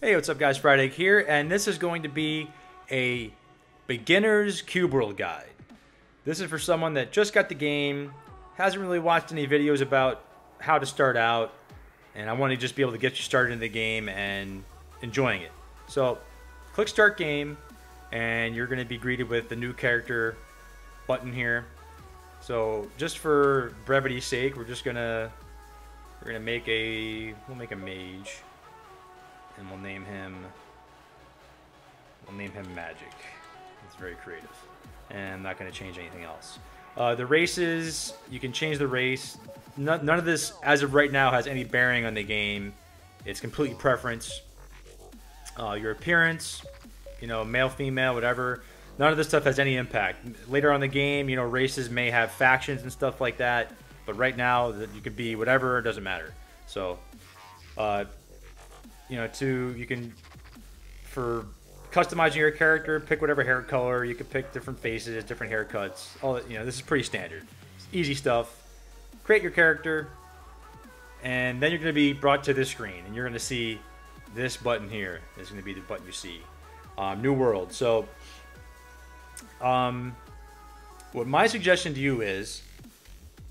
Hey, what's up guys, Friday here, and this is going to be a beginner's Cube World guide. This is for someone that just got the game, hasn't really watched any videos about how to start out, and I want to just be able to get you started in the game and enjoying it. So, click Start Game, and you're going to be greeted with the new character button here. So, just for brevity's sake, we're gonna make a mage. And we'll name him Magic. It's very creative. And I'm not going to change anything else. The races, you can change the race. None of this, as of right now, has any bearing on the game. It's completely preference. Your appearance, male, female, whatever. None of this stuff has any impact. Later on in the game, races may have factions and stuff like that. But right now, you could be whatever, it doesn't matter. So, you can, for customizing your character, pick whatever hair color. You can pick different faces, different haircuts. All that, this is pretty standard. It's easy stuff. Create your character, and then you're going to be brought to this screen, and you're going to see this button here. This is going to be the button you see. New World. So, what my suggestion to you is,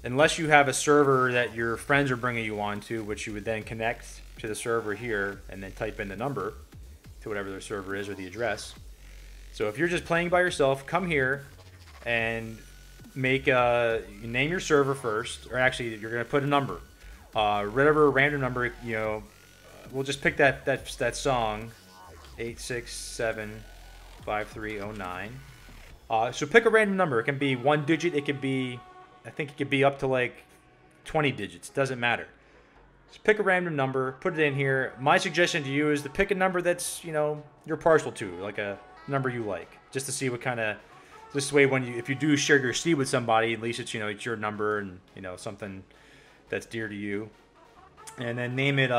unless you have a server that your friends are bringing you onto, which you would then connect to the server here and then type in the number to whatever their server is or the address. So if you're just playing by yourself, come here and name your server first, or actually you're going to put a number, whatever random number. We'll just pick that song, 8675309. So pick a random number. It can be one digit. It could be, I think it could be up to like 20 digits. Doesn't matter. Just pick a random number, put it in here. My suggestion to you is to pick a number that's, you're partial to, like a number you like, just to see what kind of, this way if you do share your seed with somebody, at least it's, it's your number and, something that's dear to you. And then name it,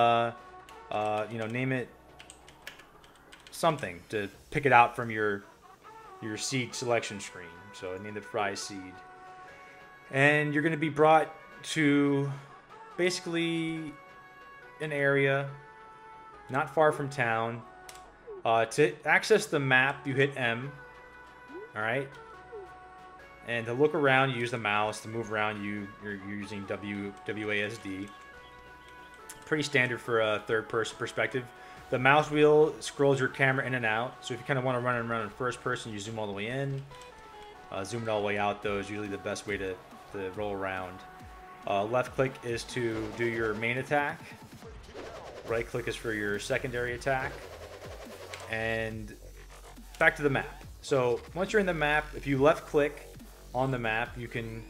name it something to pick it out from your seed selection screen. So I named it Fry Seed. And you're going to be brought to basically an area not far from town. To access the map, you hit M. Alright? And to look around, you use the mouse. To move around, you're using WASD. Pretty standard for a third-person perspective. The mouse wheel scrolls your camera in and out. So if you kind of want to run around in first person, you zoom all the way in. Zoom it all the way out, though, is usually the best way to roll around. Left click is to do your main attack. Right click is for your secondary attack. And back to the map. So once you're in the map, if you left click on the map, you can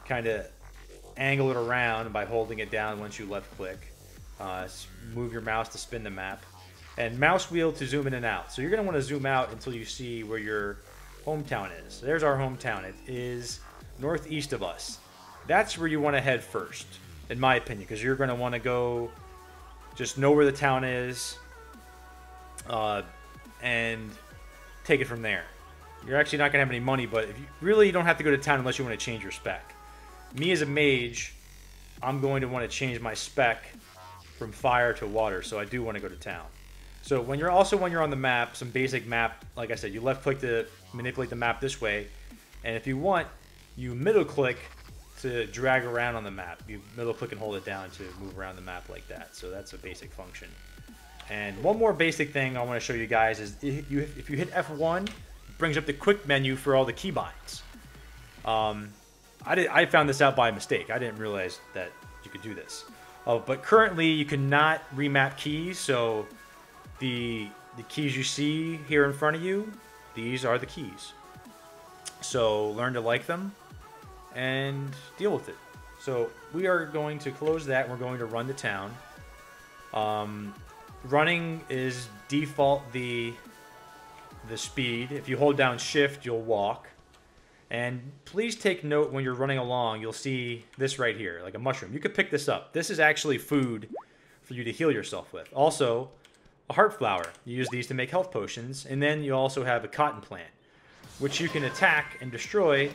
kind of angle it around by holding it down once you left click. Move your mouse to spin the map. And mouse wheel to zoom in and out. So you're going to want to zoom out until you see where your hometown is. There's our hometown. It is northeast of us. That's where you want to head first, in my opinion, because you're going to want to go just know where the town is and take it from there. You're actually not going to have any money, but if you don't have to go to town unless you want to change your spec. Me as a mage, I'm going to want to change my spec from fire to water, so I do want to go to town. So when you're on the map, some basic map, like I said, you left click to manipulate the map this way, and if you want, you middle click to drag around on the map. You middle click and hold it down to move around the map like that. So that's a basic function. And one more basic thing I want to show you guys is if you hit F1, it brings up the quick menu for all the keybinds. I found this out by mistake. I didn't realize that you could do this. But currently you cannot remap keys. So the keys you see here in front of you, these are the keys. So learn to like them and deal with it. So we are going to close that. We're going to run to town. Running is default the speed. If you hold down shift, you'll walk. And please take note when you're running along, you'll see this right here, like a mushroom. You could pick this up. This is actually food for you to heal yourself with. Also, a heart flower. You use these to make health potions. And then you also have a cotton plant, which you can attack and destroy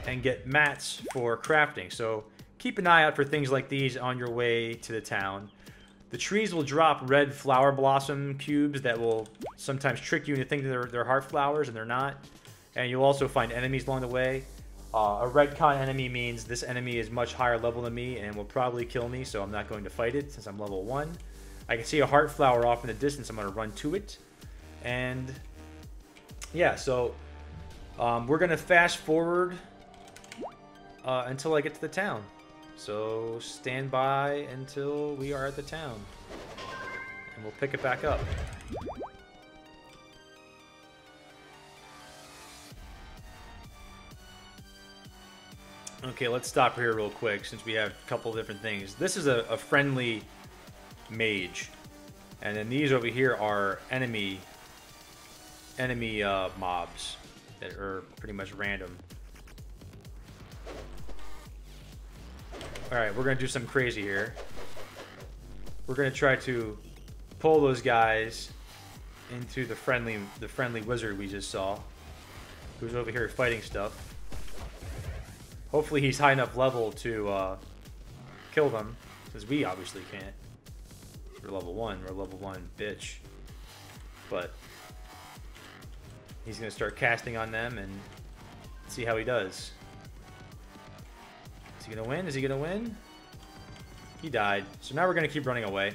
and get mats for crafting. So keep an eye out for things like these on your way to the town. The trees will drop red flower blossom cubes that will sometimes trick you into thinking they're heart flowers, and they're not. And you'll also find enemies along the way. A red con enemy means this enemy is much higher level than me and will probably kill me, so I'm not going to fight it since I'm level 1. I can see a heart flower off in the distance. I'm going to run to it. And yeah, so we're going to fast forward until I get to the town. So stand by until we are at the town. And we'll pick it back up. Okay, let's stop here real quick since we have a couple different things. This is a friendly mage. And then these over here are enemy mobs that are pretty much random. Alright, we're going to do something crazy here. We're going to try to pull those guys into the friendly wizard we just saw, who's over here fighting stuff. Hopefully he's high enough level to kill them, because we obviously can't. We're level 1. We're level 1 bitch. But he's going to start casting on them and see how he does. Is he going to win? Is he going to win? He died. So now we're going to keep running away.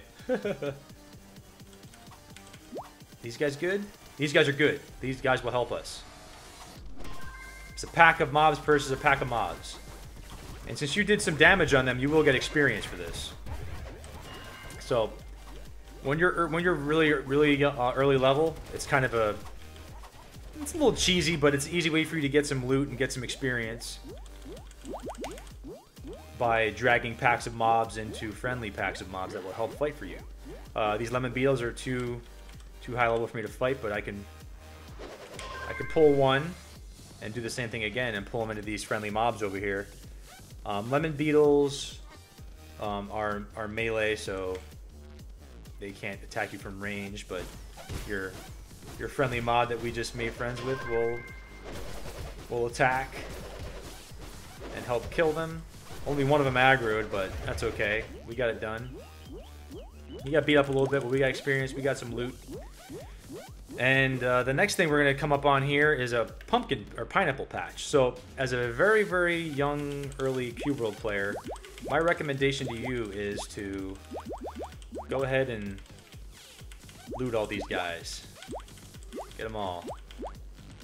These guys good? These guys are good. These guys will help us. It's a pack of mobs versus a pack of mobs. And since you did some damage on them, you will get experience for this. So when you're really early level, it's kind of it's a little cheesy, but it's an easy way for you to get some loot and get some experience by dragging packs of mobs into friendly packs of mobs that will help fight for you. These lemon beetles are too high level for me to fight, but I can pull one and do the same thing again and pull them into these friendly mobs over here. Lemon beetles are melee, so they can't attack you from range, but your friendly mob that we just made friends with will attack and help kill them. Only one of them aggroed, but that's okay. We got it done. We got beat up a little bit, but we got experience. We got some loot. And the next thing we're going to come up on here is a pumpkin or pineapple patch. So as a very, very young, early Cube World player, my recommendation to you is to go ahead and loot all these guys. Get them all.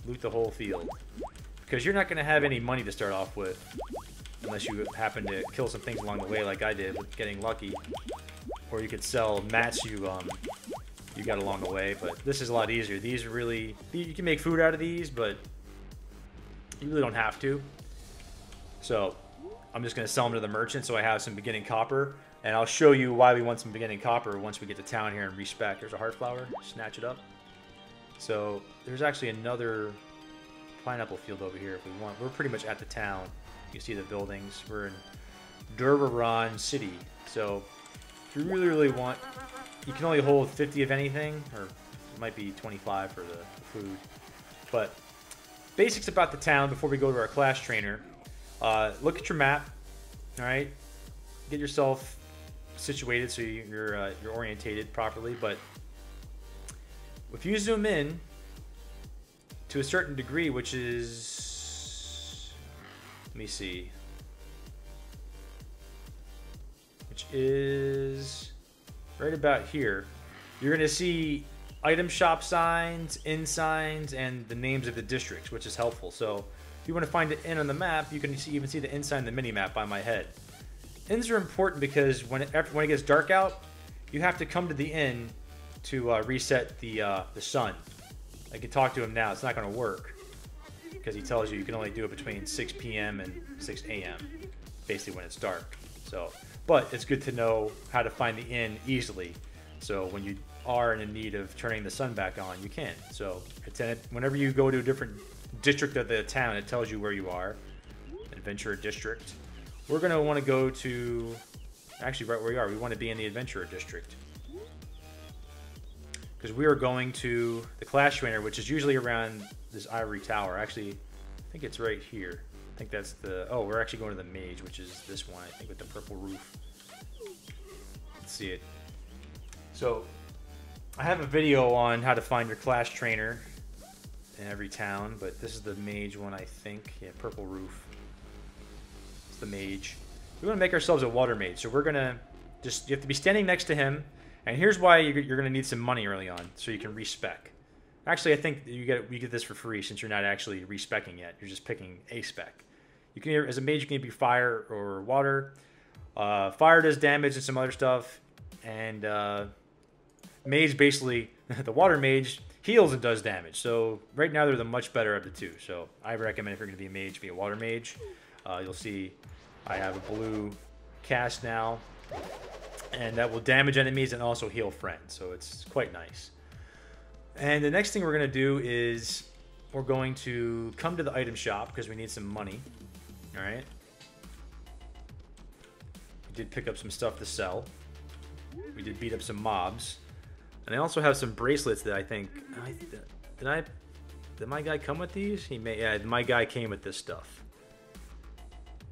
Loot the whole field. Because you're not going to have any money to start off with unless you happen to kill some things along the way like I did with getting lucky. Or you could sell mats you got along the way, but this is a lot easier. These are really, you can make food out of these, but you really don't have to. So I'm just going to sell them to the merchant so I have some beginning copper, and I'll show you why we want some beginning copper once we get to town here and respec. There's a heart flower. Snatch it up. So there's actually another pineapple field over here if we want. We're pretty much at the town. You can see the buildings. We're in Durbaran City. So if you really, really want, you can only hold 50 of anything, or it might be 25 for the food. But basics about the town before we go to our class trainer. Look at your map. All right, get yourself situated so you're orientated properly. But if you zoom in to a certain degree, which is, let me see, which is right about here, you're going to see item shop signs, inn signs, and the names of the districts, which is helpful. So if you want to find an inn on the map, you can even see the inn sign in the mini-map by my head. Inns are important because when it gets dark out, you have to come to the inn to reset the sun. I can talk to him now. It's not going to work because he tells you can only do it between 6 p.m. and 6 a.m. basically when it's dark. So, but it's good to know how to find the inn easily. So when you are in need of turning the sun back on, you can. So whenever you go to a different district of the town, it tells you where you are. Adventurer district. We're going to want to go to, actually right where we are, we want to be in the Adventurer district. Because we are going to the class trainer, which is usually around this ivory tower. Actually, I think it's right here. I think that's the, oh, we're actually going to the mage, which is this one, I think, with the purple roof. Let's see it. So I have a video on how to find your class trainer in every town, but this is the mage one, I think. Yeah, purple roof. It's the mage. We want to make ourselves a water mage, so we're gonna you have to be standing next to him, and here's why you're gonna need some money early on, so you can respec. Actually, I think you get this for free since you're not actually respecing yet. You're just picking a spec. You can as a mage, you can be fire or water. Fire does damage and some other stuff, and mage basically the water mage heals and does damage. So right now they're the much better of the two. So I recommend if you're going to be a mage, be a water mage. You'll see I have a blue cast now, and that will damage enemies and also heal friends. So it's quite nice. And the next thing we're going to do is we're going to come to the item shop because we need some money. All right. We did pick up some stuff to sell. We did beat up some mobs. And I also have some bracelets that I think... Did my guy come with these? He may... Yeah, my guy came with this stuff.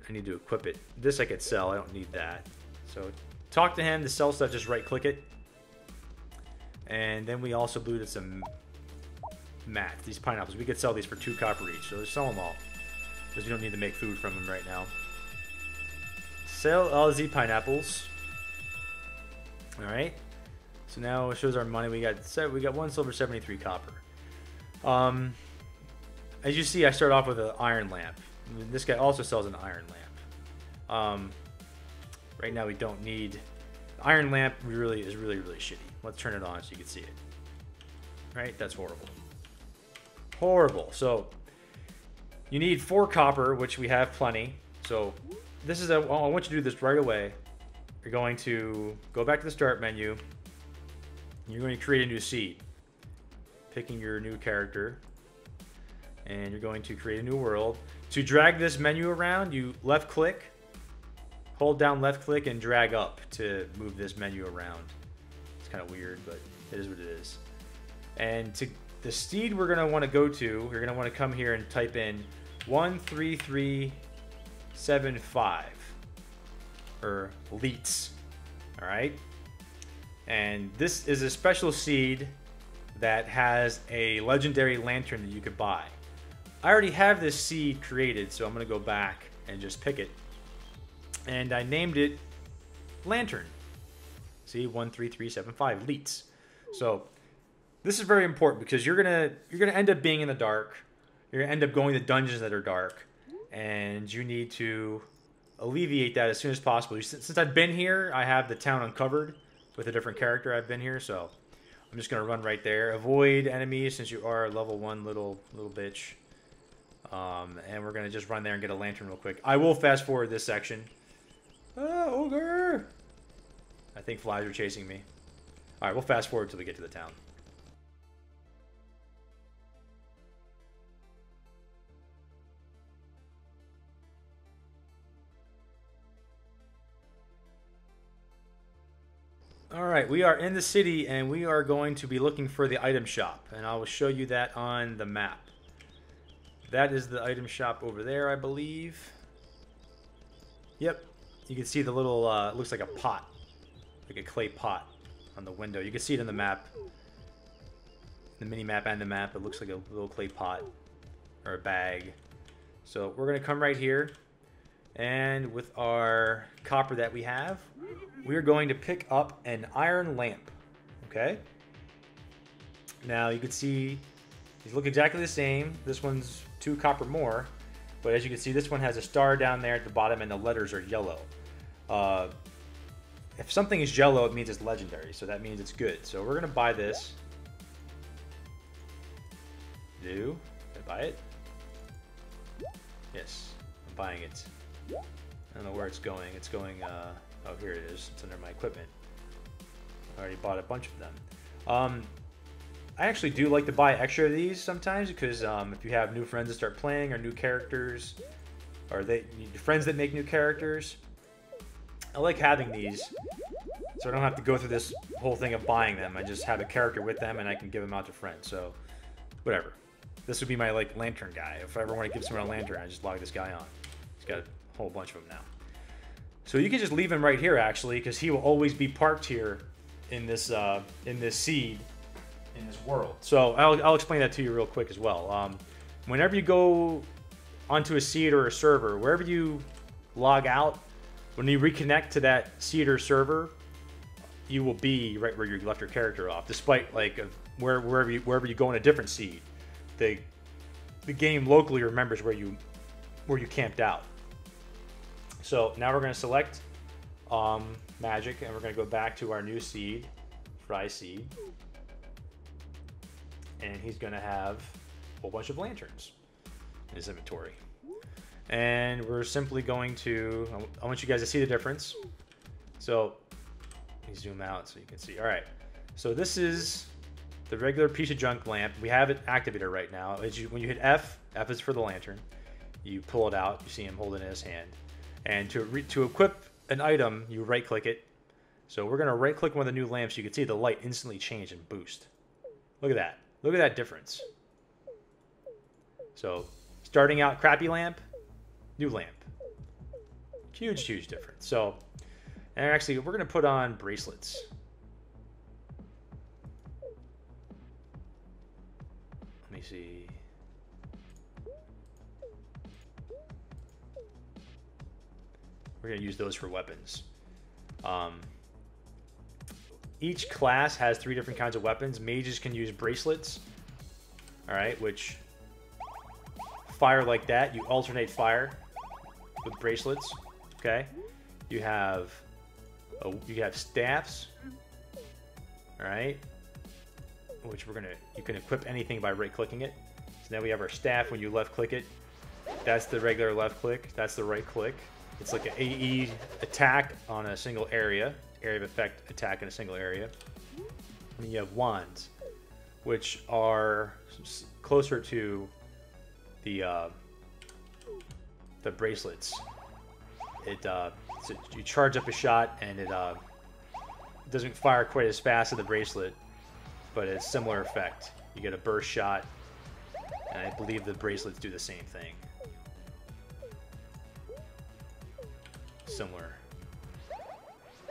I need to equip it. This I could sell. I don't need that. So talk to him to sell stuff. Just right-click it. And then we also looted some mats. These pineapples. We could sell these for 2 copper each. So let's sell them all. Because we don't need to make food from them right now. Sell all the pineapples. Alright. So now it shows our money. We got 1 silver, 73 copper. As you see, I start off with an iron lamp. This guy also sells an iron lamp. Right now we don't need... The iron lamp is really shitty. Let's turn it on so you can see it. Right? That's horrible. Horrible. So you need 4 copper, which we have plenty. So this is I want you to do this right away. You're going to go back to the start menu. You're going to create a new seed. Picking your new character. And you're going to create a new world. To drag this menu around, you left click. Hold down left click and drag up to move this menu around. It's kind of weird, but it is what it is. And to the seed we're going to want to go to, you're going to want to come here and type in 13375 or leets. All right. And this is a special seed that has a legendary lantern that you could buy. I already have this seed created, so I'm going to go back and just pick it. And I named it Lantern. See, 13375 leets. So this is very important because you're gonna end up being in the dark. You're gonna end up going to dungeons that are dark, and you need to alleviate that as soon as possible. Since I've been here, I have the town uncovered with a different character. I've been here, so I'm just gonna run right there. Avoid enemies since you are a level 1 little bitch. And we're gonna just run there and get a lantern real quick. I will fast forward this section. Ogre! I think flies are chasing me. Alright, we'll fast forward till we get to the town. Alright, we are in the city and we are going to be looking for the item shop. And I will show you that on the map. That is the item shop over there, I believe. Yep. You can see the little, it looks like a pot. Like a clay pot on the window. You can see it in the map. The mini-map and the map. It looks like a little clay pot. Or a bag. So we're going to come right here. And with our copper that we have, we're going to pick up an iron lamp. Okay? Now you can see these look exactly the same. This one's 2 copper more. But as you can see, this one has a star down there at the bottom and the letters are yellow. If something is yellow, it means it's legendary. So that means it's good. So we're going to buy this. Did I buy it? Yes, I'm buying it. I don't know where it's going. It's going, oh, here it is. It's under my equipment. I already bought a bunch of them. I actually do like to buy extra of these sometimes because if you have new friends that start playing or new characters, or friends that make new characters, I like having these so I don't have to go through this whole thing of buying them. I just have a character with them and I can give them out to friends. So whatever. This would be my like lantern guy. If I ever want to give someone a lantern, I just log this guy on. He's got a whole bunch of them now. So you can just leave him right here actually because he will always be parked here in this seed, in this world. So I'll explain that to you real quick as well. Whenever you go onto a seed or a server, wherever you log out, when you reconnect to that seed or server, you will be right where you left your character off, despite like wherever you go in a different seed. The game locally remembers where you camped out. So now we're going to select magic, and we're going to go back to our new seed, fry seed, and he's going to have a whole bunch of lanterns in his inventory. And we're simply going to, I want you guys to see the difference. So let me zoom out so you can see. All right, so this is the regular piece of junk lamp. We have it activated right now. When you hit F, F is for the lantern. You pull it out. You see him holding it in his hand. And to equip an item, you right-click it. So we're going to right-click one of the new lamps. You can see the light instantly change and boost. Look at that. Look at that difference. So starting out crappy lamp, new lamp. Huge, huge difference. So, and actually, we're going to put on bracelets. Let me see. We're going to use those for weapons. Each class has 3 different kinds of weapons. Mages can use bracelets, all right, which fire like that. You alternate fire with bracelets. Okay, you have staffs, all right, which you can equip anything by right-clicking it. So now we have our staff. When you left-click it, that's the regular left click. That's the right click. It's like an AE attack on a single area of effect attack in a single area. And then you have wands, which are closer to the bracelets. So you charge up a shot, and it doesn't fire quite as fast as the bracelet, but it's similar effect. You get a burst shot, and I believe the bracelets do the same thing. Similar,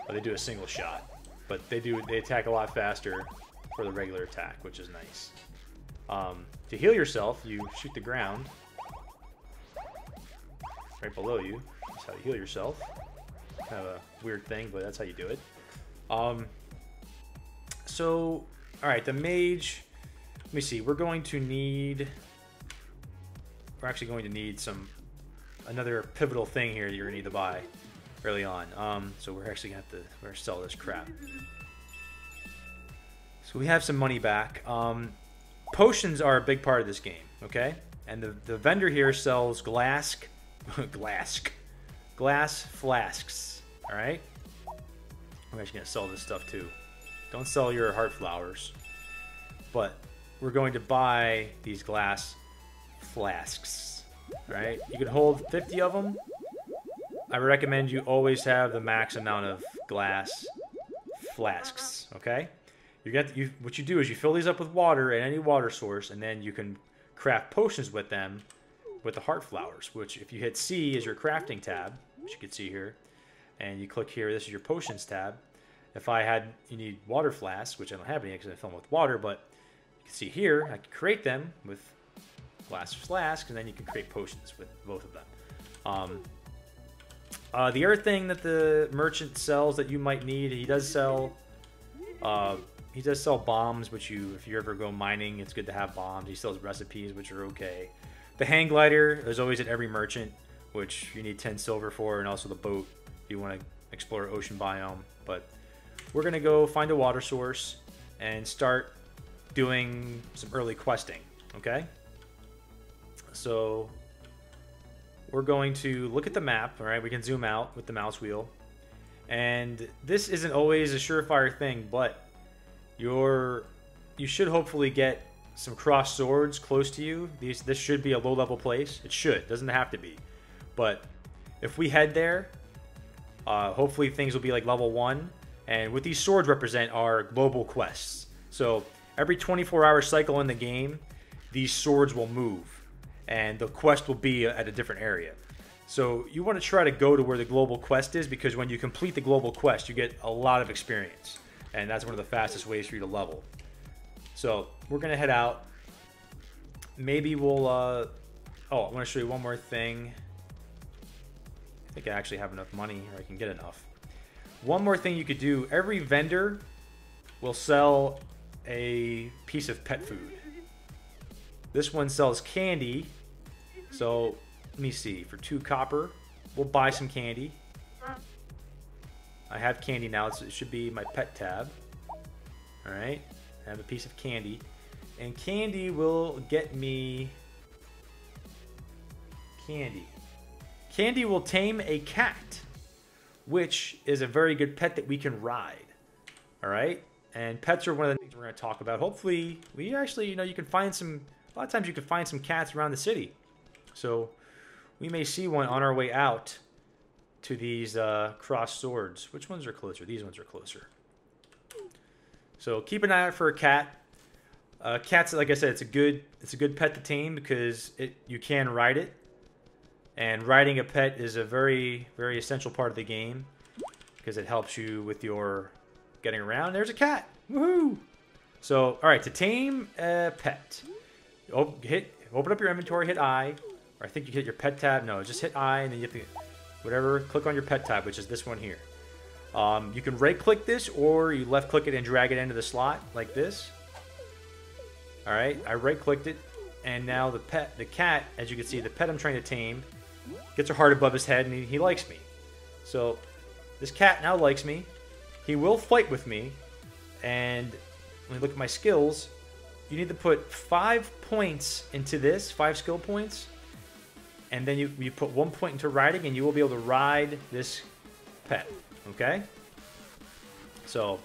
but they do a single shot, but they attack a lot faster for the regular attack, which is nice. To heal yourself, you shoot the ground right below you. That's how you heal yourself. Kind of a weird thing, but that's how you do it. So all right, the mage, let me see, we're actually going to need another pivotal thing here that you're gonna need to buy early on. So we're actually gonna have to sell this crap. So we have some money back. Potions are a big part of this game, okay? And the vendor here sells glass flasks. All right. I'm actually gonna sell this stuff too. Don't sell your heart flowers, but we're going to buy these glass flasks. Right? You can hold 50 of them. I recommend you always have the max amount of glass flasks. Okay? What you do is you fill these up with water at any water source, and then you can craft potions with them with the heart flowers. Which, if you hit C, is your crafting tab, which you can see here, and you click here. This is your potions tab. If you need water flasks, which I don't have any because I fill them with water, but you can see here I can create them with glass flasks, and then you can create potions with both of them. The other thing that the merchant sells that you might need, he does sell bombs, which if you ever go mining, it's good to have bombs. He sells recipes, which are okay. The hang glider is always at every merchant, which you need 10 silver for, and also the boat if you want to explore ocean biome. But we're gonna go find a water source and start doing some early questing. Okay. So we're going to look at the map. All right, we can zoom out with the mouse wheel, and this isn't always a surefire thing, but you should hopefully get some crossed swords close to you. This should be a low-level place. It should, doesn't have to be, but if we head there, hopefully things will be like level 1. And what these swords represent are global quests. So every 24-hour cycle in the game, these swords will move, and the quest will be at a different area. So you want to try to go to where the global quest is, because when you complete the global quest, you get a lot of experience. and that's one of the fastest ways for you to level. So we're gonna head out. Maybe we'll oh, I want to show you one more thing. I think I actually have enough money, or I can get enough. One more thing you could do: every vendor will sell a piece of pet food. This one sells candy, so let me see, for 2 copper we'll buy some candy. I have candy now. It should be my pet tab. Alright, I have a piece of candy, and candy will get me candy will tame a cat, which is a very good pet that we can ride. Alright, and pets are one of the things we're going to talk about. Hopefully we actually, you know, you can find some, a lot of times you can find some cats around the city, so we may see one on our way out to these crossed swords. Which ones are closer? These ones are closer. So keep an eye out for a cat. Cats, like I said, it's a good pet to tame because you can ride it, and riding a pet is a very, very essential part of the game because it helps you with your getting around. There's a cat. Woohoo! So, all right, to tame a pet, open up your inventory, hit I, or I think you hit your pet tab. No, just hit I, and then you have to whatever. Click on your pet tab, which is this one here. You can right-click this, or you left-click it and drag it into the slot like this. All right, I right-clicked it, and now the cat, as you can see, the pet I'm trying to tame, gets a heart above his head, and he likes me. So this cat now likes me. He will fight with me, and when you look at my skills, you need to put 5 points into this, 5 skill points, and then you put 1 point into riding, and you will be able to ride this pet. Okay? So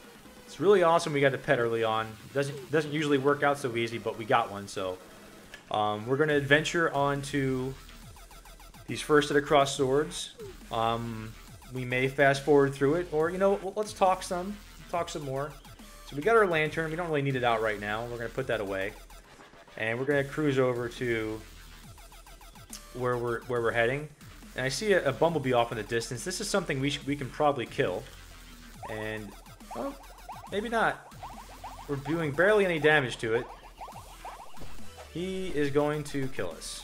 it's really awesome we got a pet early on. Doesn't usually work out so easy, but we got one. So we're going to adventure onto these first set of crossed swords. We may fast forward through it, or, you know, let's talk some more. So we got our lantern. We don't really need it out right now. We're going to put that away, and we're going to cruise over to where we're heading. And I see a bumblebee off in the distance. This is something we can probably kill, and well, maybe not. We're doing barely any damage to it. He is going to kill us.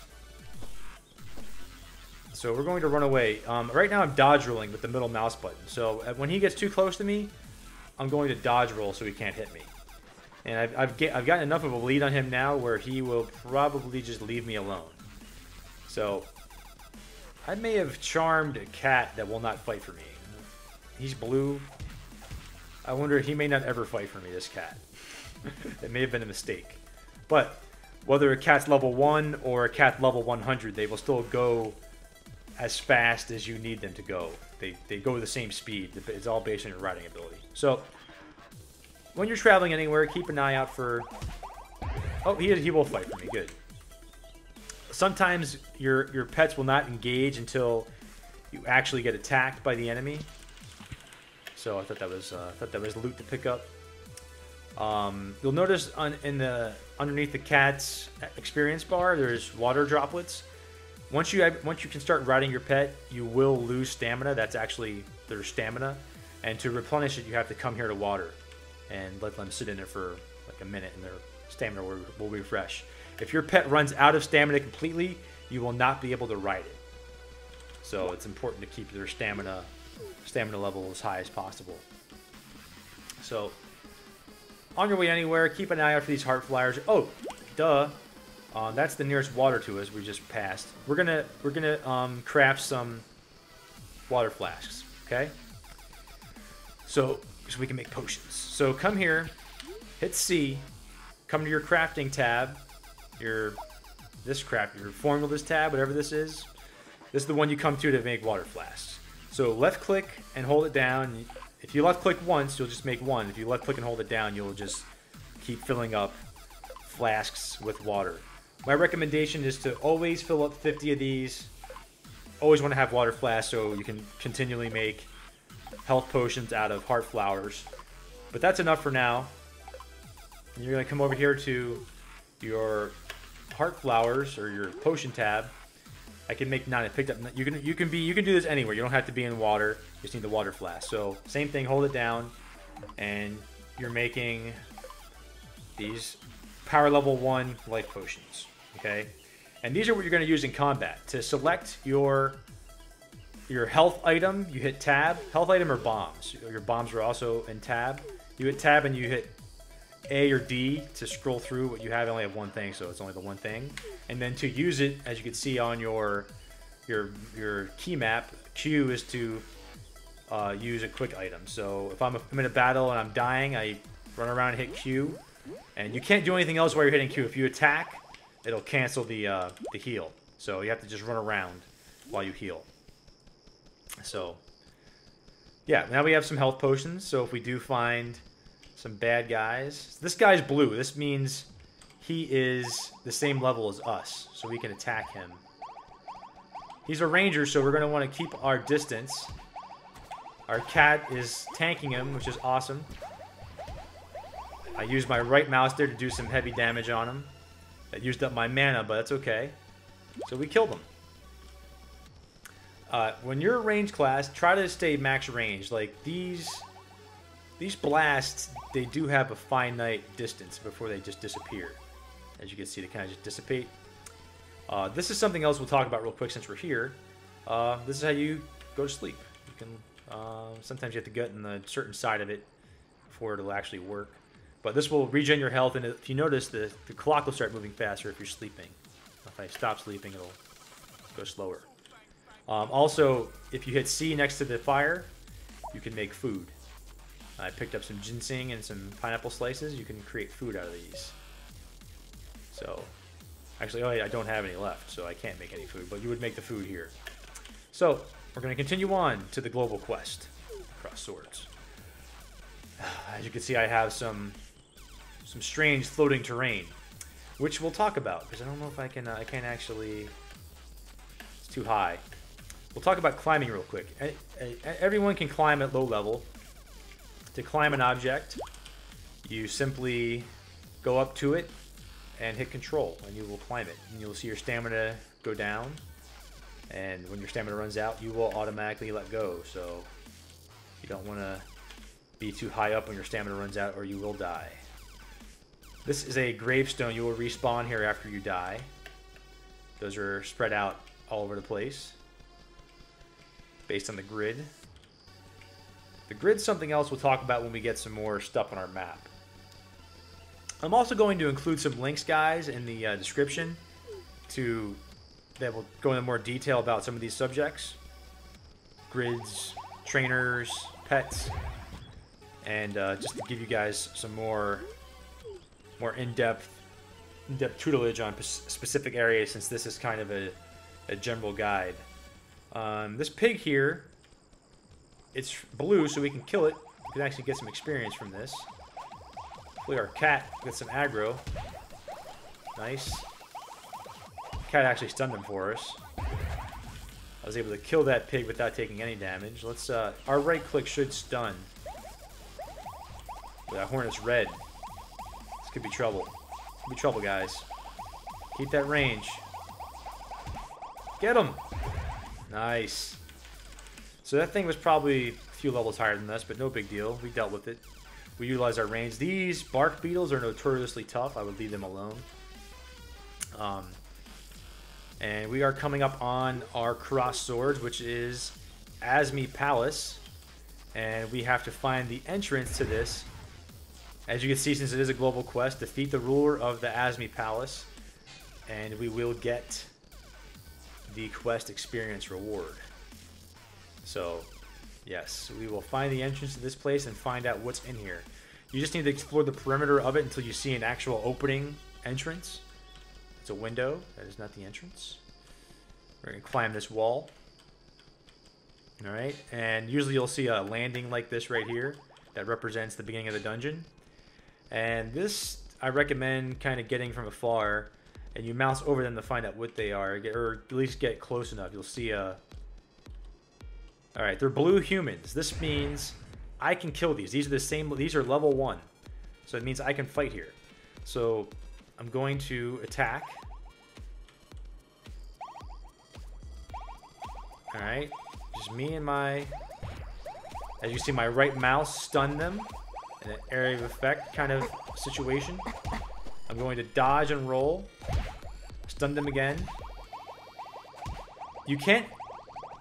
So we're going to run away. Right now I'm dodge rolling with the middle mouse button. So when he gets too close to me, I'm going to dodge roll so he can't hit me. And I've gotten enough of a lead on him now where he will probably just leave me alone. So I may have charmed a cat that will not fight for me. He's blue. I wonder, he may not ever fight for me, this cat. It may have been a mistake. But whether a cat's level 1 or a cat level 100, they will still go as fast as you need them to go. They go the same speed. It's all based on your riding ability. So when you're traveling anywhere, keep an eye out for... Oh, he will fight for me. Good. Sometimes your pets will not engage until you actually get attacked by the enemy. So I thought that was loot to pick up. You'll notice underneath the cat's experience bar, there's water droplets. Once you can start riding your pet, you will lose stamina. That's actually their stamina, and to replenish it, you have to come here to water and let them sit in there for like a minute, and their stamina will refresh. If your pet runs out of stamina completely, you will not be able to ride it. So it's important to keep their stamina level as high as possible. So on your way anywhere, keep an eye out for these heart flyers. Oh, duh. That's the nearest water to us we just passed. We're gonna craft some water flasks, okay? So we can make potions. So come here, hit C, come to your crafting tab, your formulas tab, whatever this is. This is the one you come to make water flasks. So left click and hold it down. If you left click once, you'll just make one. If you left click and hold it down, you'll just keep filling up flasks with water. My recommendation is to always fill up 50 of these. Always want to have water flasks so you can continually make health potions out of heart flowers. But that's enough for now. And you're going to come over here to your heart flowers or your potion tab. I can make 9. I picked up. You can do this anywhere. You don't have to be in water. You just need the water flask. So same thing. Hold it down. and you're making these power level 1 life potions, okay? And these are what you're going to use in combat. To select your health item, you hit tab. Health item or bombs. Your bombs are also in tab. You hit tab and you hit A or D to scroll through what you have. I only have one thing, so it's only the one thing. And then to use it, as you can see on your key map, Q is to use a quick item. So if I'm in a battle and I'm dying, I run around and hit Q. And you can't do anything else while you're hitting Q. If you attack, it'll cancel the heal. So you have to just run around while you heal. So, yeah, now we have some health potions. So if we do find some bad guys... This guy's blue. This means he is the same level as us. So we can attack him. He's a ranger, so we're going to want to keep our distance. Our cat is tanking him, which is awesome. I used my right mouse there to do some heavy damage on him. That used up my mana, but that's okay. So we killed him. When you're a range class, try to stay max range. Like these blasts, they do have a finite distance before they just disappear. As you can see, they kind of just dissipate. This is something else we'll talk about real quick since we're here. This is how you go to sleep. You can sometimes you have to get in a certain side of it before it'll actually work. But this will regen your health, and if you notice, the clock will start moving faster if you're sleeping. If I stop sleeping, it'll go slower. Also, if you hit C next to the fire, you can make food. I picked up some ginseng and some pineapple slices. You can create food out of these. So, actually, oh, I don't have any left, so I can't make any food, but you would make the food here. So, we're going to continue on to the global quest, Cross Swords. As you can see, I have some strange floating terrain, which we'll talk about, because I don't know if I can't actually, it's too high. We'll talk about climbing real quick. Everyone can climb at low level. To climb an object, you simply go up to it and hit control, and you will climb it. And you'll see your stamina go down, and when your stamina runs out, you will automatically let go. So you don't want to be too high up when your stamina runs out, or you will die. This is a gravestone. You will respawn here after you die. Those are spread out all over the place based on the grid. The grid's something else we'll talk about when we get some more stuff on our map. I'm also going to include some links, guys, in the description that will go into more detail about some of these subjects. Grids, trainers, pets, and just to give you guys some more in-depth tutelage on specific areas, since this is kind of a general guide. This pig here, it's blue, so we can kill it. We can actually get some experience from this. Hopefully our cat gets some aggro. Nice. Cat actually stunned him for us. I was able to kill that pig without taking any damage. Let's our right click should stun. That hornet's red. This could be trouble. Could be trouble, guys. Keep that range. Get him! Nice. So that thing was probably a few levels higher than us, but no big deal. We dealt with it. We utilized our range. These bark beetles are notoriously tough. I would leave them alone. And we are coming up on our Cross Swords, which is Asmi Palace. And we have to find the entrance to this. As you can see, since it is a global quest, defeat the ruler of the Asmi Palace, and we will get the quest experience reward. So, yes, we will find the entrance to this place and find out what's in here. You just need to explore the perimeter of it until you see an actual opening entrance. It's a window. That is not the entrance. We're going to climb this wall. Alright, and usually you'll see a landing like this right here that represents the beginning of the dungeon. And this, I recommend kind of getting from afar, and you mouse over them to find out what they are, or at least get close enough. You'll see a... Alright, they're blue humans. This means I can kill these. These are the same, these are level 1. So it means I can fight here. So I'm going to attack. Alright, just me and my... As you see, my right mouse stun them. an area of effect kind of situation. I'm going to dodge and roll. Stun them again. You can't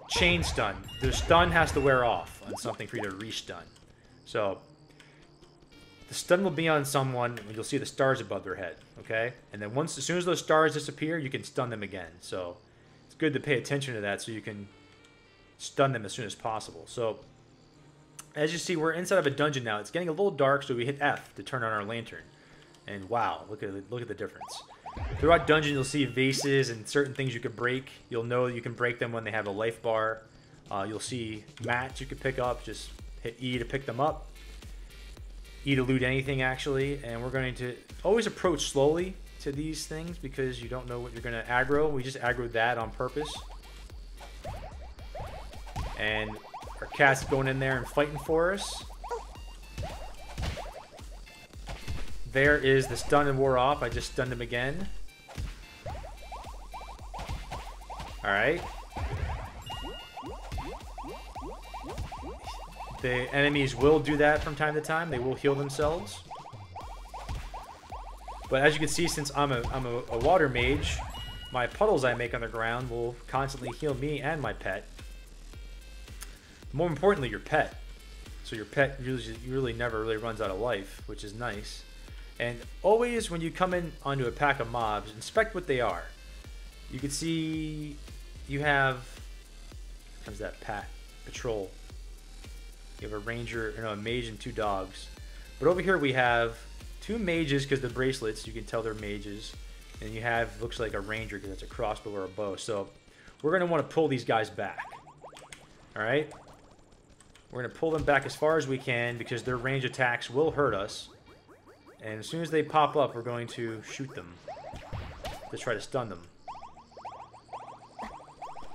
chain stun. The stun has to wear off on something for you to re-stun. So, the stun will be on someone, and you'll see the stars above their head, okay? And then as soon as those stars disappear, you can stun them again. So, it's good to pay attention to that so you can stun them as soon as possible. So, as you see, we're inside of a dungeon now. It's getting a little dark, so we hit F to turn on our lantern. And wow, look at the difference. Throughout dungeon, you'll see vases and certain things you can break. You'll know you can break them when they have a life bar. You'll see mats you can pick up. Just hit E to pick them up. E to loot anything, actually. And we're going to always approach slowly to these things because you don't know what you're going to aggro. We just aggroed that on purpose. And our cat's going in there and fighting for us. There is the stun and wore off. I just stunned him again. Alright. The enemies will do that from time to time. They will heal themselves. But as you can see, since I'm a water mage, my puddles I make on the ground will constantly heal me and my pet. More importantly, your pet. So your pet really never really runs out of life, which is nice. And always when you come in onto a pack of mobs, inspect what they are. You can see you have, here comes that patrol. You have a ranger, a mage and 2 dogs. But over here we have 2 mages because the bracelets, you can tell they're mages. And you have, looks like a ranger because it's a crossbow or a bow. So we're going to want to pull these guys back. Alright? We're going to pull them back as far as we can because their range attacks will hurt us. And as soon as they pop up, we're going to shoot them to try to stun them.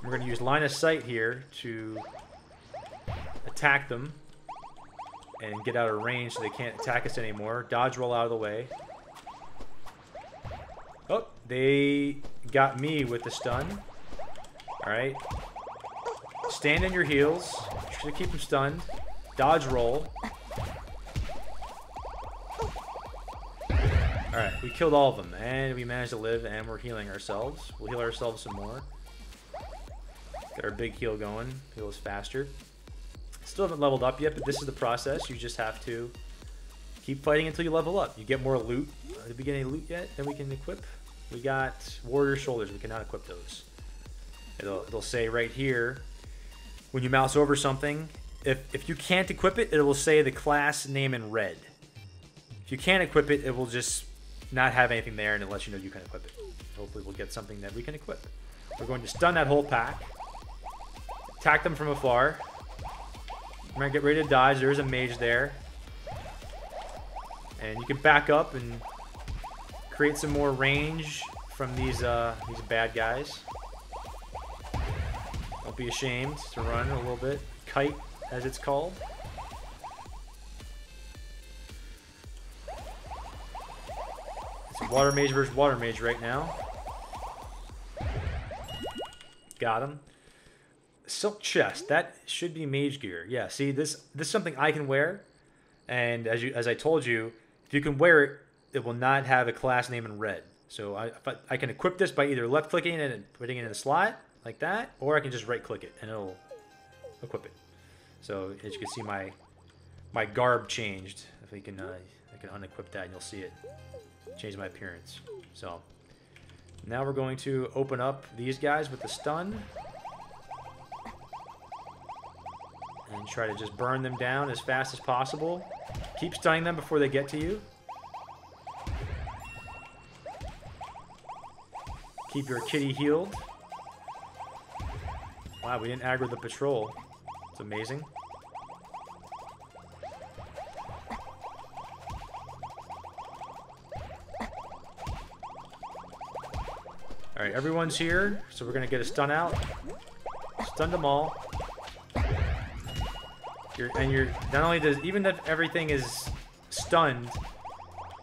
We're going to use line of sight here to attack them and get out of range so they can't attack us anymore. Dodge roll out of the way. Oh, they got me with the stun. Alright. Stand on your heels. Try to keep them stunned. Dodge roll. Alright, we killed all of them, and we managed to live, and we're healing ourselves. We'll heal ourselves some more. Get our big heal going. Heal us faster. Still haven't leveled up yet, but this is the process. You just have to keep fighting until you level up. You get more loot. Did we get any loot yet that we can equip? We got warrior shoulders. We cannot equip those. It'll say right here, when you mouse over something, if you can't equip it, it will say the class name in red. If you can't equip it, it will just not have anything there, and it lets you know you can equip it. Hopefully we'll get something that we can equip. We're going to stun that whole pack. Attack them from afar. We're going to get ready to dodge. There's a mage there. And you can back up and create some more range from these bad guys. Don't be ashamed to run a little bit. Kite, as it's called. It's a water mage versus water mage right now. Got him. Silk chest. That should be mage gear. Yeah, see, this is something I can wear. And as I told you, if you can wear it, it will not have a class name in red. So I can equip this by either left-clicking it and putting it in a slot, like that, or I can just right-click it, and it'll equip it. So as you can see, my garb changed. If we can, I can unequip that, and you'll see it. Change my appearance. So now we're going to open up these guys with the stun. And try to just burn them down as fast as possible. Keep stunning them before they get to you. Keep your kitty healed. Wow, we didn't aggro the patrol. It's amazing. Alright, everyone's here, so we're going to get a stun out. Stun them all. Not only does, even if everything is stunned,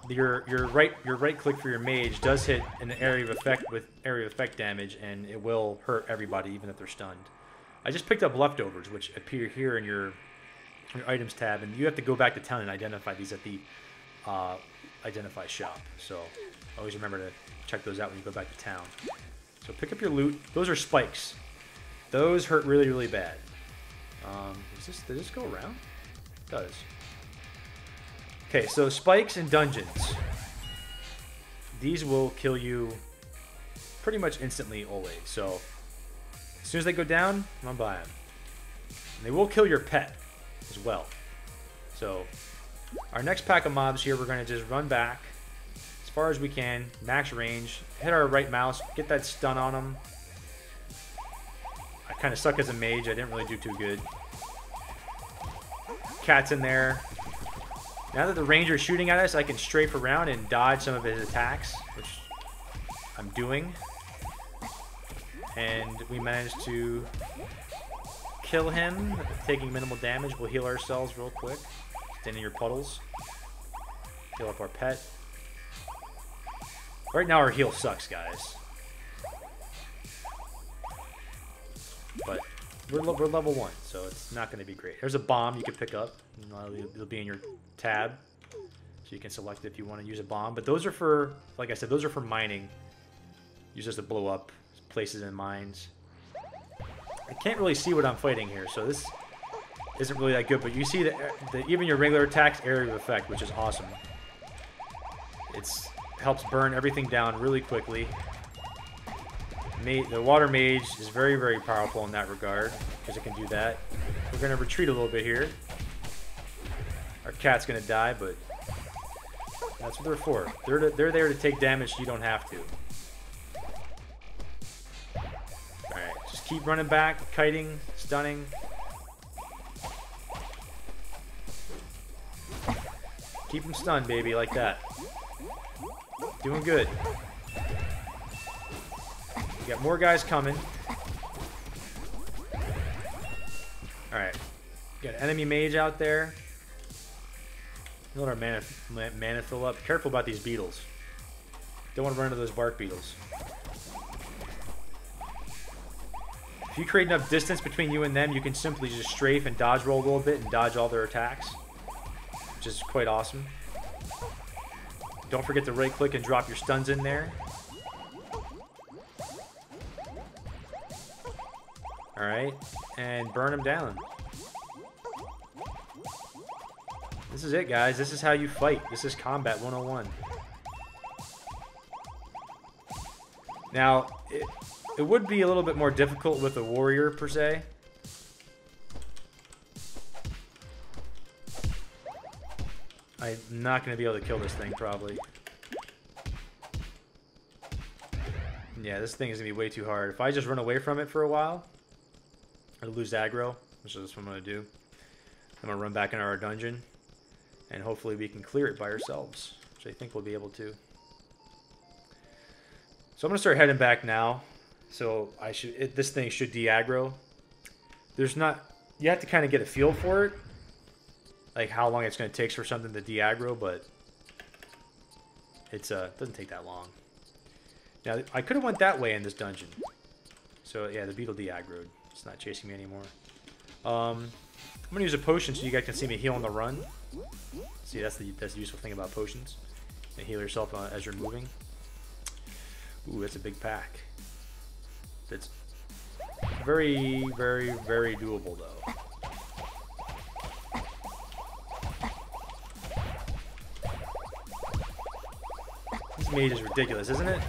your right click for your mage does hit an area of effect with area of effect damage, and it will hurt everybody even if they're stunned. I just picked up leftovers, which appear here in your your items tab, and you have to go back to town and identify these at the identify shop. So always remember to check those out when you go back to town. So pick up your loot. Those are spikes. Those hurt really, really bad. Does this go around? It does. Okay, so spikes in dungeons. These will kill you pretty much instantly always. So as soon as they go down, I'm gonna buy them. And they will kill your pet as well. So our next pack of mobs here, we're gonna just run back as far as we can, max range, hit our right mouse, get that stun on them. I kind of suck as a mage. I didn't really do too good. Cat's in there. Now that the ranger is shooting at us, I can strafe around and dodge some of his attacks, which I'm doing. And we managed to kill him, taking minimal damage. We'll heal ourselves real quick. Stand in your puddles. Heal up our pet. Right now our heal sucks, guys. But we're level 1, so it's not going to be great. There's a bomb you can pick up. It'll be in your tab, so you can select if you want to use a bomb. But those are for, like I said, those are for mining. Use this to blow up places in mines. I can't really see what I'm fighting here, so this isn't really that good. But you see that even your regular attacks area of effect, which is awesome. It helps burn everything down really quickly. The water mage is very, very powerful in that regard because it can do that. We're going to retreat a little bit here. Our cat's going to die, but that's what they're for. They're there to take damage so you don't have to. Alright, just keep running back, kiting, stunning. Keep them stunned, baby, like that. Doing good. We got more guys coming. Alright. Got an enemy mage out there. Let our mana fill up. Careful about these beetles. Don't want to run into those bark beetles. If you create enough distance between you and them, you can simply just strafe and dodge roll a little bit and dodge all their attacks, which is quite awesome. Don't forget to right click and drop your stuns in there. Alright, and burn them down. This is it, guys. This is how you fight. This is Combat 101. Now, it would be a little bit more difficult with a warrior, per se. I'm not going to be able to kill this thing, probably. Yeah, this thing is going to be way too hard. If I just run away from it for a while, I'll lose aggro, which is what I'm going to do. I'm going to run back into our dungeon, and hopefully we can clear it by ourselves, which I think we'll be able to. So I'm going to start heading back now. So this thing should de-aggro. There's not... You have to kind of get a feel for it. Like how long it's going to take for something to de-aggro, but it doesn't take that long. Now, I could have went that way in this dungeon. So yeah, the beetle de-aggroed. It's not chasing me anymore. I'm going to use a potion so you guys can see me heal on the run. See, that's the useful thing about potions. You can heal yourself as you're moving. Ooh, that's a big pack. That's very, very, very doable, though. This mage is ridiculous, isn't it?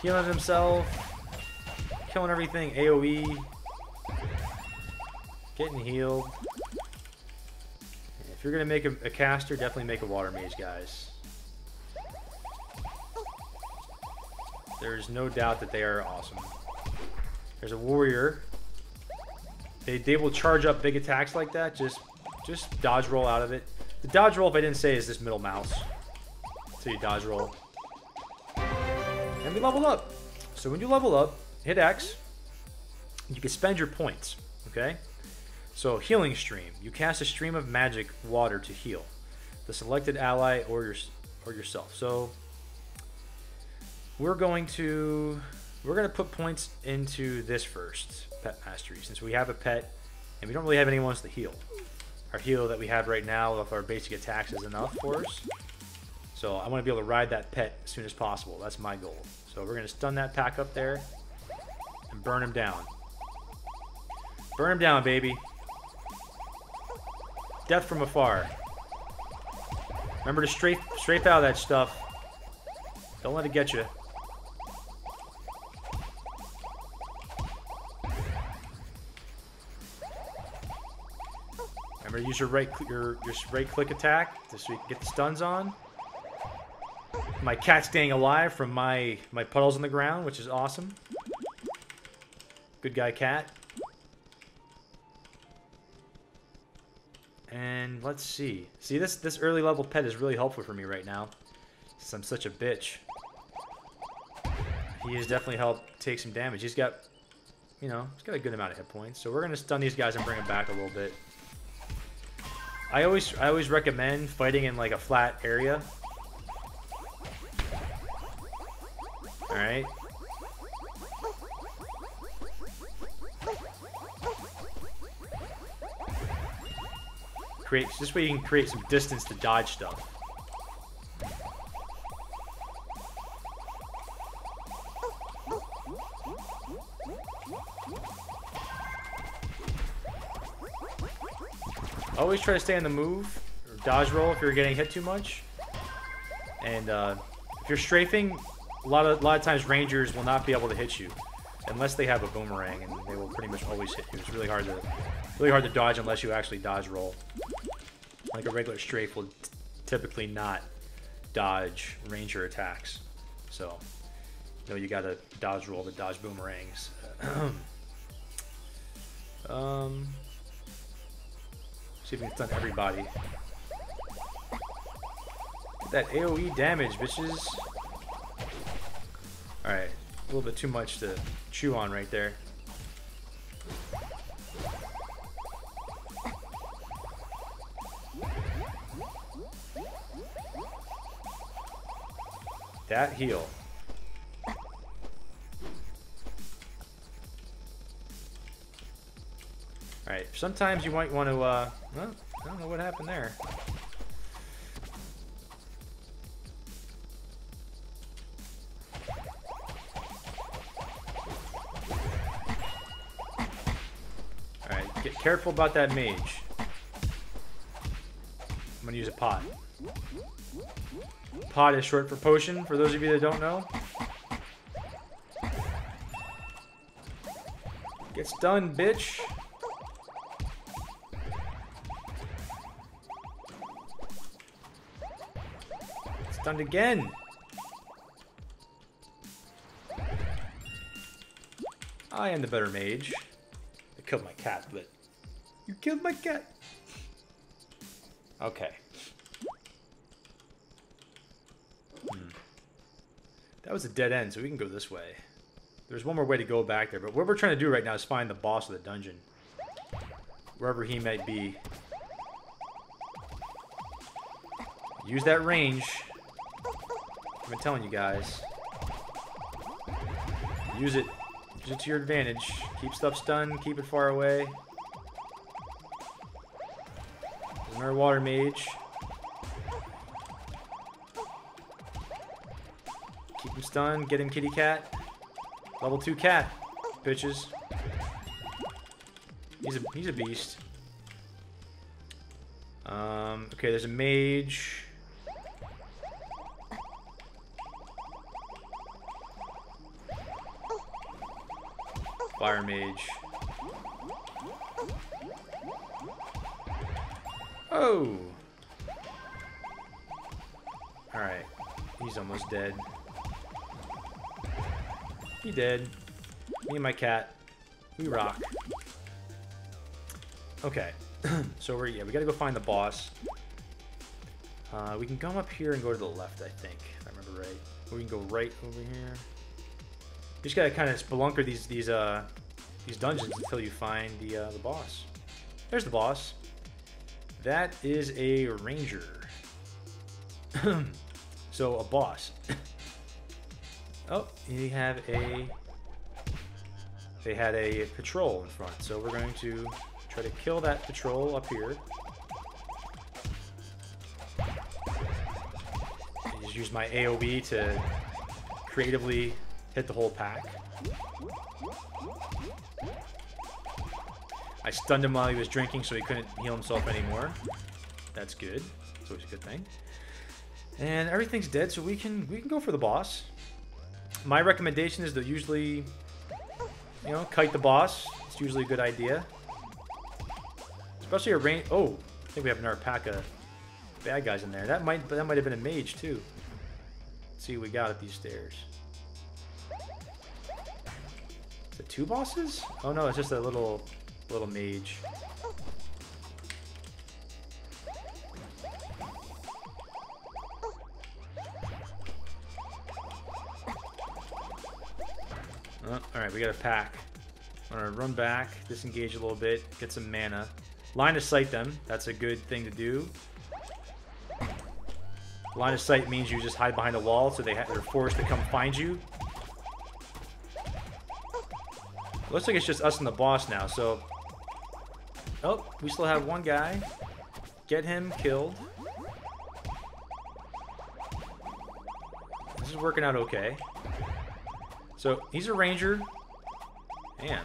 Healing himself. Killing everything. AoE. Getting healed. If you're going to make a caster, definitely make a water mage, guys. There's no doubt that they are awesome. There's a warrior. They will charge up big attacks like that. Just dodge roll out of it. The dodge roll, if I didn't say, is this middle mouse. So you dodge roll. And we leveled up. So when you level up, hit X. You can spend your points. Okay? So healing stream. You cast a stream of magic water to heal the selected ally or yourself. So we're going to put points into this first, pet mastery. Since we have a pet And we don't really have anyone else to heal. Our heal that we have right now with our basic attacks is enough for us. So I want to be able to ride that pet as soon as possible. That's my goal. So we're going to stun that pack up there and burn him down. Burn him down, baby. Death from afar. Remember to strafe out that stuff. Don't let it get you. Remember to use your right click attack so you can get the stuns on. My cat's staying alive from my puddles on the ground, which is awesome. Good guy, cat. And let's see. See, this early level pet is really helpful for me right now, since I'm such a bitch. He has definitely helped take some damage. He's got, you know, he's got a good amount of hit points. So we're gonna stun these guys and bring them back a little bit. I always recommend fighting in like a flat area. All right. This way you can create some distance to dodge stuff. Always try to stay on the move, or dodge roll if you're getting hit too much. And if you're strafing, a lot of times rangers will not be able to hit you unless they have a boomerang, and they will pretty much always hit you. It's really hard to dodge unless you actually dodge roll. Like a regular strafe will typically not dodge ranger attacks. So, you know, you gotta dodge roll to dodge boomerangs. See if we can stun everybody. That AoE damage, bitches. Alright, a little bit too much to chew on right there. That heal. Alright, sometimes you might want to, well, I don't know what happened there. Alright, get careful about that mage. I'm gonna use a pot. Pot is short for potion, for those of you that don't know. Get stunned, bitch. Stunned again. I am the better mage. I killed my cat, but... You killed my cat! Okay. That was a dead end, so we can go this way. There's one more way to go back there, but what we're trying to do right now is find the boss of the dungeon. Wherever he might be. Use that range. I've been telling you guys. Use it. Use it to your advantage. Keep stuff stunned, keep it far away. There's another water mage. Keep him stunned. Get him, kitty cat. Level 2 cat, bitches. He's a beast. Okay, there's a mage. Fire mage. Oh! Alright. He's almost dead. He dead. Me and my cat. We rock. Okay. So we gotta go find the boss. We can come up here and go to the left, I think, if I remember right. Or we can go right over here. You just gotta kind of spelunker these dungeons until you find the boss. There's the boss. That is a ranger. So a boss. Oh, they had a patrol in front, so we're going to Try to kill that patrol up here. And just use my AoE to creatively hit the whole pack. I stunned him while he was drinking, so he couldn't heal himself anymore. That's good. It's always a good thing. And everything's dead, so we can go for the boss. My recommendation is to usually, you know, kite the boss. It's usually a good idea. Especially a range. Oh, I think we have another pack of bad guys in there. That might have been a mage too. Let's see what we got at these stairs. Is it 2 bosses? Oh no, it's just a little mage. Oh, alright, we got a pack. I'm gonna run back, disengage a little bit, get some mana. Line of sight them. That's a good thing to do. Line of sight means you just hide behind a wall, so they're forced to come find you. Looks like it's just us and the boss now, so... Oh, we still have one guy. Get him killed. This is working out okay. So, he's a ranger. Man.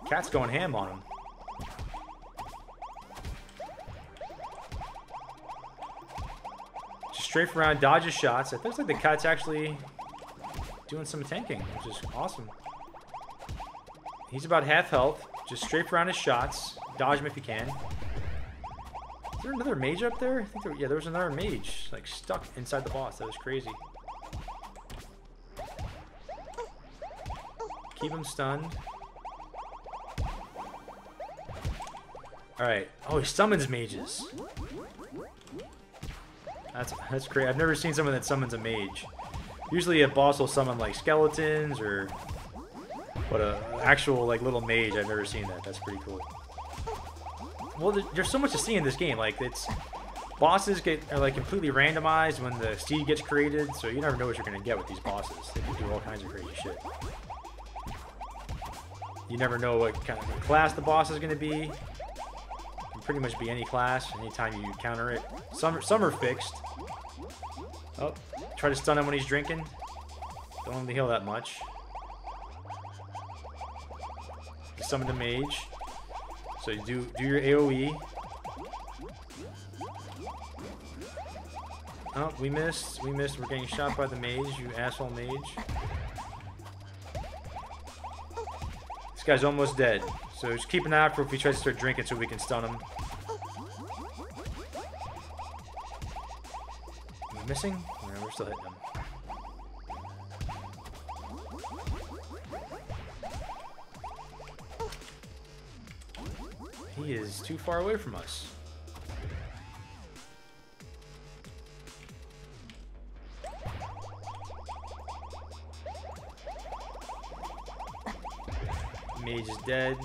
Cat's going ham on him. Just strafe around, dodges shots. It looks like the cat's actually doing some tanking, which is awesome. He's about half health. Just strafe around his shots. Dodge him if you can. Is there another mage up there? I think yeah, there was another mage, like, stuck inside the boss. That was crazy. Keep him stunned. Alright. Oh, he summons mages. That's great. I've never seen someone that summons a mage. Usually a boss will summon, like, skeletons or... But an actual, like, little mage, I've never seen that. That's pretty cool. Well, there's so much to see in this game. Like, it's... Bosses are, like, completely randomized when the seed gets created, so you never know what you're going to get with these bosses. They can do all kinds of crazy shit. You never know what kind of class the boss is going to be. It can pretty much be any class, anytime you counter it. Some are fixed. Oh, try to stun him when he's drinking. Don't let him heal that much. Summon the mage. So you do your AoE. Oh, we missed. We missed. We're getting shot by the mage, you asshole mage. This guy's almost dead. So just keep an eye out for if he tries to start drinking so we can stun him. Am I missing? No, we're still hitting him. He is too far away from us. Mage is dead.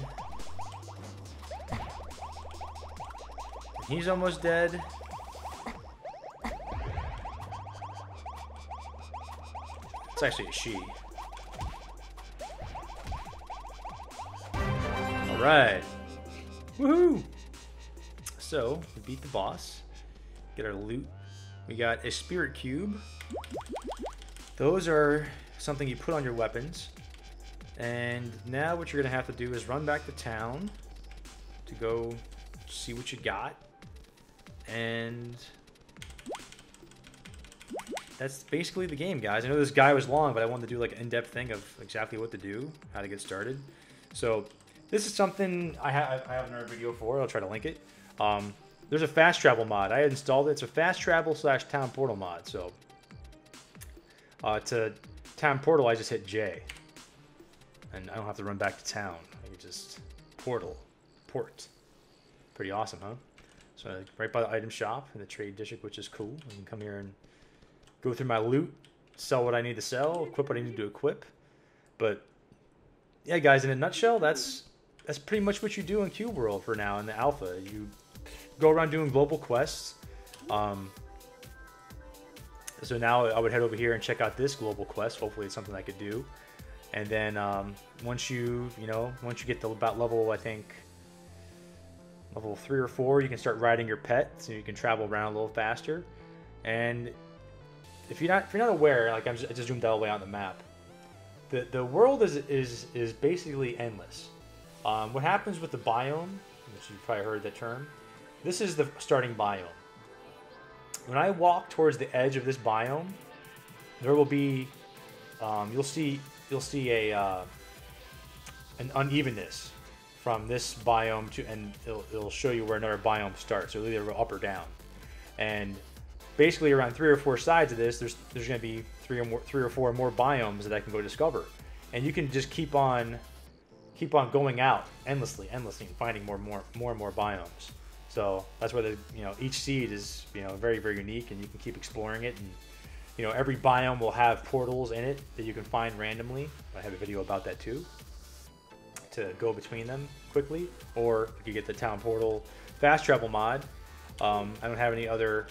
He's almost dead. It's actually a she. Alright. Woohoo! So, we beat the boss. Get our loot. We got a spirit cube. Those are something you put on your weapons. And now what you're going to have to do is run back to town to go see what you got. And that's basically the game, guys. I know this guy was long, but I wanted to do like an in-depth thing of exactly what to do, how to get started. So this is something I have another video for. I'll try to link it. There's a fast travel mod. I had installed it. It's a fast travel / town portal mod. So to town portal, I just hit J. And I don't have to run back to town. I can just port. Pretty awesome, huh? So right by the item shop in the trade district, which is cool. I can come here and go through my loot, sell what I need to sell, equip what I need to equip. But yeah, guys, in a nutshell, that's pretty much what you do in Cube World for now in the alpha. You go around doing global quests. So now I would head over here and check out this global quest. Hopefully it's something I could do. And then once you get to about level, I think Level 3 or 4, you can start riding your pet, so you can travel around a little faster. And if you're not aware, like I just zoomed all the way out on the map, the world is basically endless. What happens with the biome, which you've probably heard that term, this is the starting biome. When I walk towards the edge of this biome, there will be, you'll see an unevenness from this biome to, and it'll show you where another biome starts. So it'll either go up or down. And basically around 3 or 4 sides of this, there's going to be 3 or 4 more biomes that I can go discover. And you can just keep on going out endlessly, and finding more and more biomes. So that's why each seed is very, very unique, and you can keep exploring it. And every biome will have portals in it that you can find randomly. I have a video about that too, to go between them quickly. Or you get the town portal fast travel mod. I don't have any other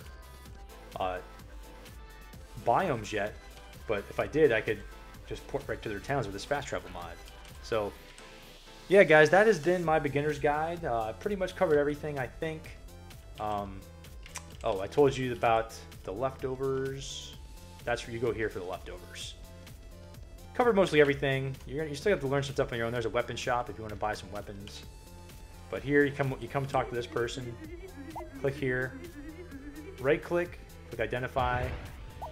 biomes yet, but if I did, I could just port right to their towns with this fast travel mod. So yeah, guys, that has been my beginner's guide. I pretty much covered everything, I think. Oh, I told you about the leftovers. That's where you go here for the leftovers. Covered mostly everything. You still have to learn some stuff on your own. There's a weapon shop if you want to buy some weapons. But here you come talk to this person. Click here. Right click. Click identify.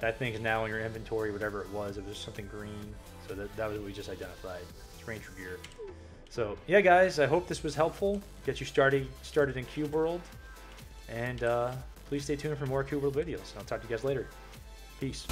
That thing's now in your inventory, whatever it was. It was something green. So that was what we just identified. It's Ranger gear. So yeah, guys, I hope this was helpful. Get you started in Cube World. And please stay tuned for more Cube World videos. I'll talk to you guys later. Peace.